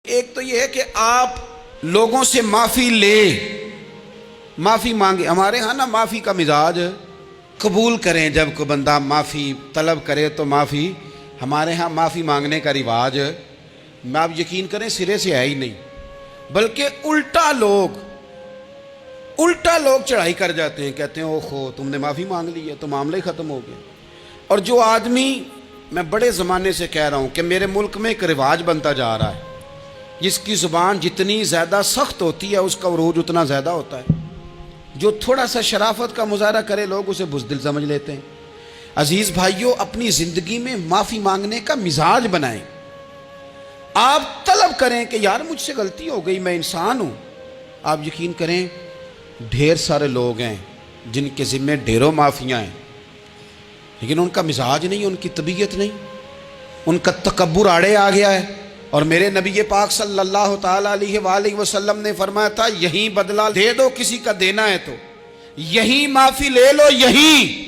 ایک تو یہ ہے کہ آپ لوگوں سے معافی لے، معافی مانگے. ہمارے ہاں نا معافی کا مزاج قبول کریں، جب کوئی بندہ معافی طلب کرے تو معافی. ہمارے ہاں معافی مانگنے کا رواج میں آپ یقین کریں سرے سے ہے ہی نہیں، بلکہ الٹا لوگ چڑھائی کر جاتے ہیں، کہتے ہیں اوہو تم نے معافی مانگ لی ہے تو معاملہ ہی ختم ہو گیا. اور جو آدمی، میں بڑے زمانے سے کہہ رہا ہوں کہ میرے ملک میں ایک رواج بنتا جا رہا ہے، جس کی زبان جتنی زیادہ سخت ہوتی ہے اس کا عروج اتنا زیادہ ہوتا ہے. جو تھوڑا سا شرافت کا مظاہرہ کرے لوگ اسے بزدل سمجھ لیتے ہیں. عزیز بھائیوں، اپنی زندگی میں معافی مانگنے کا مزاج بنائیں. آپ طلب کریں کہ یار مجھ سے غلطی ہو گئی، میں انسان ہوں. آپ یقین کریں ڈھیر سارے لوگ ہیں جن کے ذمہ ڈھیروں معافیاں ہیں، لیکن ان کا مزاج نہیں، ان کی طبیعت نہیں، ان کا تکبر آڑے آ گیا ہے. اور میرے نبی پاک صلی اللہ تعالیٰ علیہ وآلہ وسلم نے فرمایا تھا یہیں بدلہ دے دو کسی کا دینا ہے تو یہیں معافی لے لو، یہیں.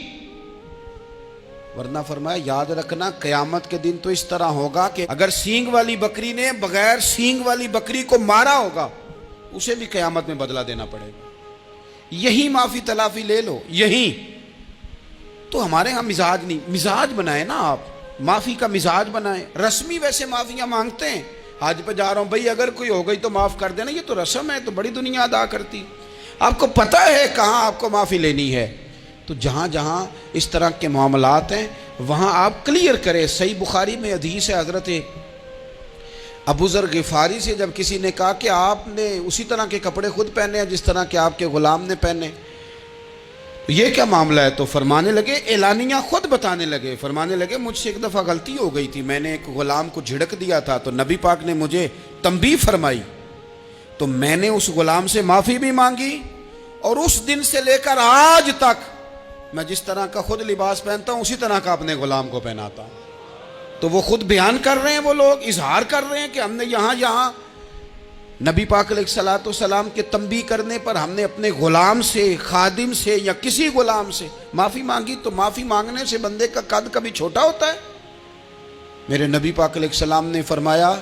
ورنہ فرمایا یاد رکھنا قیامت کے دن تو اس طرح ہوگا کہ اگر سینگ والی بکری نے بغیر سینگ والی بکری کو مارا ہوگا اسے بھی قیامت میں بدلہ دینا پڑے گا. یہی معافی تلافی لے لو، یہی. تو ہمارے ہاں مزاج نہیں. مزاج بنائیں نا، آپ معافی کا مزاج بنائیں. رسمی ویسے معافیاں مانگتے ہیں، حج پہ جا رہا ہوں بھائی اگر کوئی ہو گئی تو معاف کر دینا، یہ تو رسم ہے، تو بڑی دنیا ادا کرتی. آپ کو پتہ ہے کہاں آپ کو معافی لینی ہے. تو جہاں جہاں اس طرح کے معاملات ہیں وہاں آپ کلیئر کریں. صحیح بخاری میں حدیث ہے حضرت ابو ذر غفاری سے، جب کسی نے کہا کہ آپ نے اسی طرح کے کپڑے خود پہنے ہیں جس طرح کہ آپ کے غلام نے پہنے، یہ کیا معاملہ ہے؟ تو فرمانے لگے، اعلانیہ خود بتانے لگے، فرمانے لگے مجھ سے ایک دفعہ غلطی ہو گئی تھی، میں نے ایک غلام کو جھڑک دیا تھا تو نبی پاک نے مجھے تنبیہ فرمائی، تو میں نے اس غلام سے معافی بھی مانگی، اور اس دن سے لے کر آج تک میں جس طرح کا خود لباس پہنتا ہوں اسی طرح کا اپنے غلام کو پہناتا ہوں. تو وہ خود بیان کر رہے ہیں، وہ لوگ اظہار کر رہے ہیں کہ ہم نے یہاں نبی پاک علیہ الصلوۃ والسلام کے تنبیہ کرنے پر ہم نے اپنے غلام سے، خادم سے یا کسی غلام سے معافی مانگی. تو معافی مانگنے سے بندے کا قد کبھی چھوٹا ہوتا ہے؟ میرے نبی پاک علیہ السلام نے فرمایا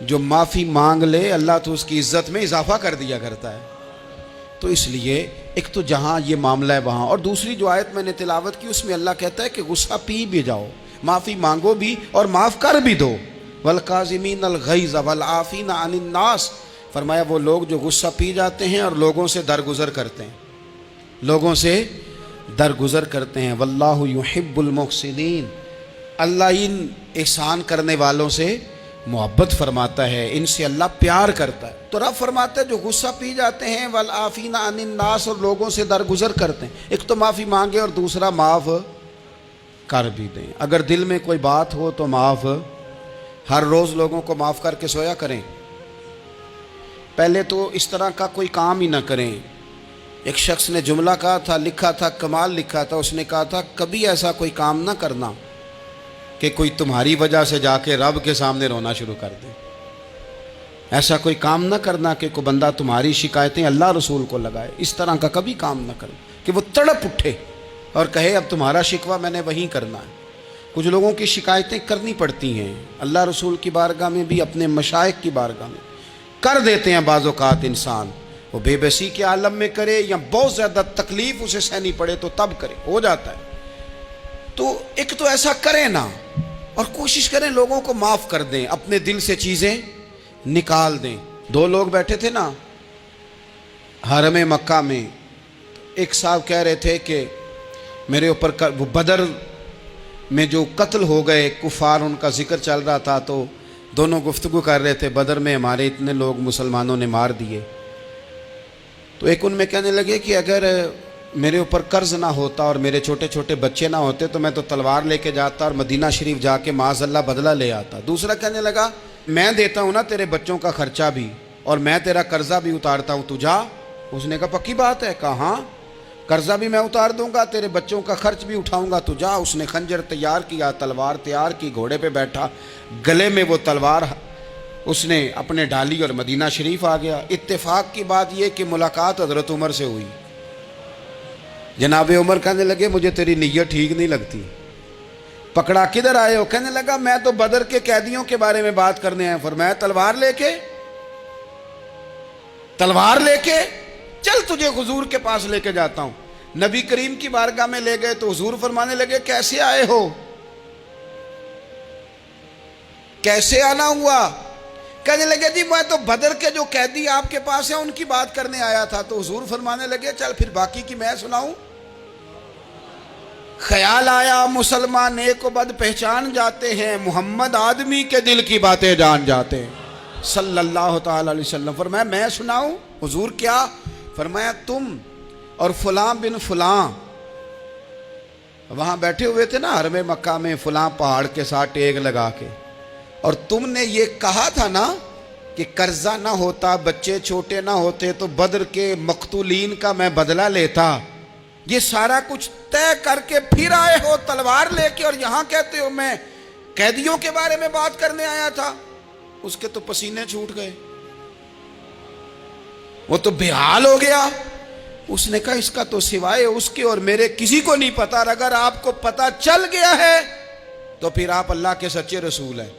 جو معافی مانگ لے اللہ تو اس کی عزت میں اضافہ کر دیا کرتا ہے. تو اس لیے ایک تو جہاں یہ معاملہ ہے وہاں، اور دوسری جو آیت میں نے تلاوت کی اس میں اللہ کہتا ہے کہ غصہ پی بھی جاؤ، معافی مانگو بھی اور معاف کر بھی دو. والکاظمین الغیظ والعافین عن الناس، فرمایا وہ لوگ جو غصہ پی جاتے ہیں اور لوگوں سے درگزر کرتے ہیں، لوگوں سے درگزر کرتے ہیں. واللہ یحب المحسنین، اللہ ان احسان کرنے والوں سے محبت فرماتا ہے، ان سے اللہ پیار کرتا ہے. تو رب فرماتا ہے جو غصہ پی جاتے ہیں والعافین عن الناس، اور لوگوں سے درگزر کرتے ہیں. ایک تو معافی مانگے اور دوسرا معاف کر بھی دیں. اگر دل میں کوئی بات ہو تو معاف، ہر روز لوگوں کو معاف کر کے سویا کریں. پہلے تو اس طرح کا کوئی کام ہی نہ کریں. ایک شخص نے جملہ کہا تھا، لکھا تھا، کمال لکھا تھا، اس نے کہا تھا کبھی ایسا کوئی کام نہ کرنا کہ کوئی تمہاری وجہ سے جا کے رب کے سامنے رونا شروع کر دے. ایسا کوئی کام نہ کرنا کہ کوئی بندہ تمہاری شکایتیں اللہ رسول کو لگائے. اس طرح کا کبھی کام نہ کرنا کہ وہ تڑپ اٹھے اور کہے اب تمہارا شکوہ میں نے وہیں کرنا ہے. کچھ لوگوں کی شکایتیں کرنی پڑتی ہیں، اللہ رسول کی بارگاہ میں بھی، اپنے مشائخ کی بارگاہ میں کر دیتے ہیں. بعض اوقات انسان وہ بے بسی کے عالم میں کرے یا بہت زیادہ تکلیف اسے سہنی پڑے تو تب کرے، ہو جاتا ہے. تو ایک تو ایسا کریں نا، اور کوشش کریں لوگوں کو معاف کر دیں، اپنے دل سے چیزیں نکال دیں. دو لوگ بیٹھے تھے نا حرم مکہ میں، ایک صاحب کہہ رہے تھے کہ میرے اوپر وہ بدر میں جو قتل ہو گئے کفار ان کا ذکر چل رہا تھا، تو دونوں گفتگو کر رہے تھے بدر میں ہمارے اتنے لوگ مسلمانوں نے مار دیے. تو ایک ان میں کہنے لگے کہ اگر میرے اوپر قرض نہ ہوتا اور میرے چھوٹے چھوٹے بچے نہ ہوتے تو میں تو تلوار لے کے جاتا اور مدینہ شریف جا کے معاذ اللہ بدلہ لے آتا. دوسرا کہنے لگا میں دیتا ہوں نا تیرے بچوں کا خرچہ بھی اور میں تیرا قرضہ بھی اتارتا ہوں، تو جا. اس نے کہا پکی بات ہے؟ کہا ہاں، قرضہ بھی میں اتار دوں گا، تیرے بچوں کا خرچ بھی اٹھاؤں گا، تو جا. اس نے خنجر تیار کیا، تلوار تیار کی، گھوڑے پہ بیٹھا، گلے میں وہ تلوار اس نے اپنے ڈالی اور مدینہ شریف آ گیا. اتفاق کی بات یہ کہ ملاقات حضرت عمر سے ہوئی. جناب عمر کہنے لگے مجھے تیری نیت ٹھیک نہیں لگتی. پکڑا کدھر آئے ہو؟ کہنے لگا میں تو بدر کے قیدیوں کے بارے میں بات کرنے آیا. فرمایا تلوار لے کے؟ تلوار لے کے چل تجھے حضور کے پاس لے کے جاتا ہوں. نبی کریم کی بارگاہ میں لے گئے تو حضور فرمانے لگے کیسے آئے ہو, کیسے آنا ہوا؟ کہنے لگے جی میں تو بدر کے جو قیدی آپ کے پاس ہیں ان کی بات کرنے آیا تھا. تو حضور فرمانے لگے چل پھر باقی کی میں سناؤں. خیال آیا مسلمان نیک و بد پہچان جاتے ہیں, محمد آدمی کے دل کی باتیں جان جاتے ہیں صلی اللہ تعالی علیہ وسلم. فرمایا میں سناؤں؟ حضور کیا؟ فرمایا تم اور فلاں بن فلاں وہاں بیٹھے ہوئے تھے نا حرم مکہ میں فلاں پہاڑ کے ساتھ ٹیک لگا کے, اور تم نے یہ کہا تھا نا کہ قرضہ نہ ہوتا, بچے چھوٹے نہ ہوتے تو بدر کے مقتولین کا میں بدلہ لیتا. یہ سارا کچھ طے کر کے پھر آئے ہو تلوار لے کے, اور یہاں کہتے ہو میں قیدیوں کے بارے میں بات کرنے آیا تھا. اس کے تو پسینے چھوٹ گئے, وہ تو بے حال ہو گیا. اس نے کہا اس کا تو سوائے اس کے اور میرے کسی کو نہیں پتا, اور اگر آپ کو پتا چل گیا ہے تو پھر آپ اللہ کے سچے رسول ہیں.